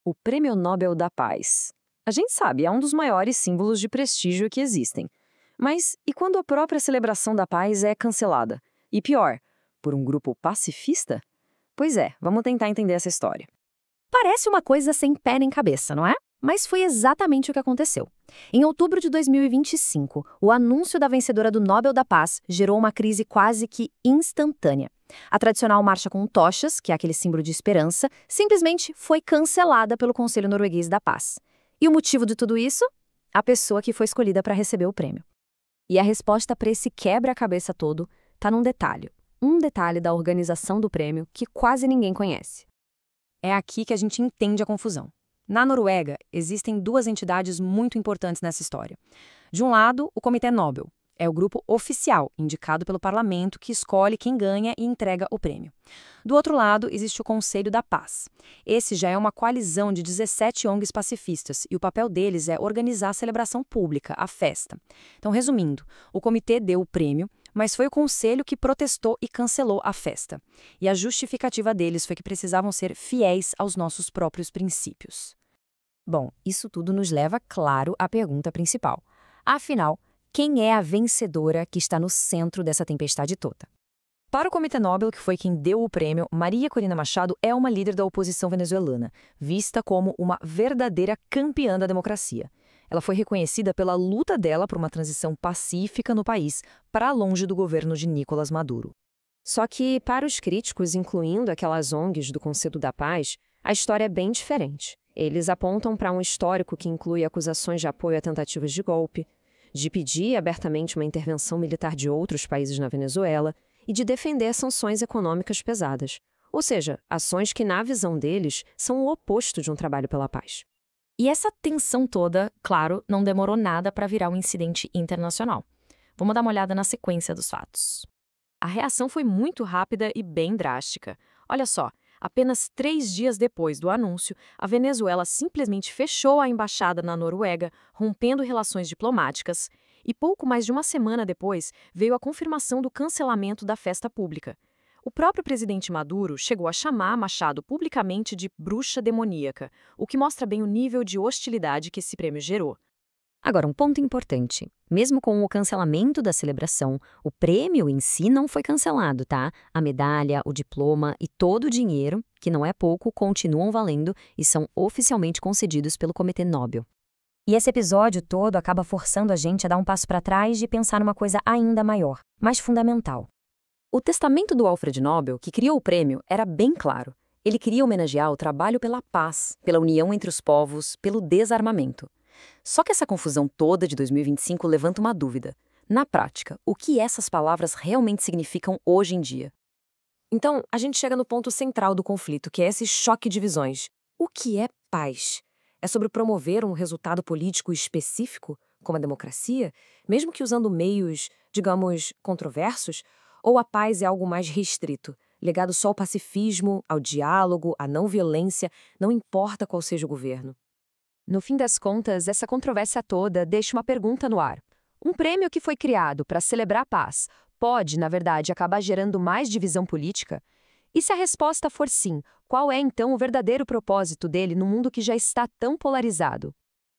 O Prêmio Nobel da Paz. A gente sabe, é um dos maiores símbolos de prestígio que existem. Mas e quando a própria celebração da paz é cancelada? E pior, por um grupo pacifista? Pois é, vamos tentar entender essa história. Parece uma coisa sem pé nem cabeça, não é? Mas foi exatamente o que aconteceu. Em outubro de 2025, o anúncio da vencedora do Nobel da Paz gerou uma crise quase que instantânea. A tradicional marcha com tochas, que é aquele símbolo de esperança, simplesmente foi cancelada pelo Conselho Norueguês da Paz. E o motivo de tudo isso? A pessoa que foi escolhida para receber o prêmio. E a resposta para esse quebra-cabeça todo está num detalhe. Um detalhe da organização do prêmio que quase ninguém conhece. É aqui que a gente entende a confusão. Na Noruega, existem duas entidades muito importantes nessa história. De um lado, o Comitê Nobel. É o grupo oficial, indicado pelo parlamento, que escolhe quem ganha e entrega o prêmio. Do outro lado, existe o Conselho da Paz. Esse já é uma coalizão de 17 ONGs pacifistas, e o papel deles é organizar a celebração pública, a festa. Então, resumindo, o comitê deu o prêmio, mas foi o Conselho que protestou e cancelou a festa. E a justificativa deles foi que precisavam ser fiéis aos nossos próprios princípios. Bom, isso tudo nos leva, claro, à pergunta principal. Afinal, quem é a vencedora que está no centro dessa tempestade toda? Para o Comitê Nobel, que foi quem deu o prêmio, Maria Corina Machado é uma líder da oposição venezuelana, vista como uma verdadeira campeã da democracia. Ela foi reconhecida pela luta dela por uma transição pacífica no país, para longe do governo de Nicolás Maduro. Só que, para os críticos, incluindo aquelas ONGs do Conselho da Paz, a história é bem diferente. Eles apontam para um histórico que inclui acusações de apoio a tentativas de golpe, de pedir abertamente uma intervenção militar de outros países na Venezuela e de defender sanções econômicas pesadas. Ou seja, ações que, na visão deles, são o oposto de um trabalho pela paz. E essa tensão toda, claro, não demorou nada para virar um incidente internacional. Vamos dar uma olhada na sequência dos fatos. A reação foi muito rápida e bem drástica. Olha só, apenas 3 dias depois do anúncio, a Venezuela simplesmente fechou a embaixada na Noruega, rompendo relações diplomáticas, e pouco mais de uma semana depois veio a confirmação do cancelamento da festa pública. O próprio presidente Maduro chegou a chamar Machado publicamente de bruxa demoníaca, o que mostra bem o nível de hostilidade que esse prêmio gerou. Agora, um ponto importante. Mesmo com o cancelamento da celebração, o prêmio em si não foi cancelado, tá? A medalha, o diploma e todo o dinheiro, que não é pouco, continuam valendo e são oficialmente concedidos pelo Comitê Nobel. E esse episódio todo acaba forçando a gente a dar um passo para trás e pensar numa coisa ainda maior, mais fundamental. O testamento do Alfred Nobel, que criou o prêmio, era bem claro. Ele queria homenagear o trabalho pela paz, pela união entre os povos, pelo desarmamento. Só que essa confusão toda de 2025 levanta uma dúvida. Na prática, o que essas palavras realmente significam hoje em dia? Então, a gente chega no ponto central do conflito, que é esse choque de visões. O que é paz? É sobre promover um resultado político específico, como a democracia, mesmo que usando meios, digamos, controversos? Ou a paz é algo mais restrito, ligado só ao pacifismo, ao diálogo, à não violência, não importa qual seja o governo? No fim das contas, essa controvérsia toda deixa uma pergunta no ar. Um prêmio que foi criado para celebrar a paz pode, na verdade, acabar gerando mais divisão política? E se a resposta for sim, qual é então o verdadeiro propósito dele no mundo que já está tão polarizado?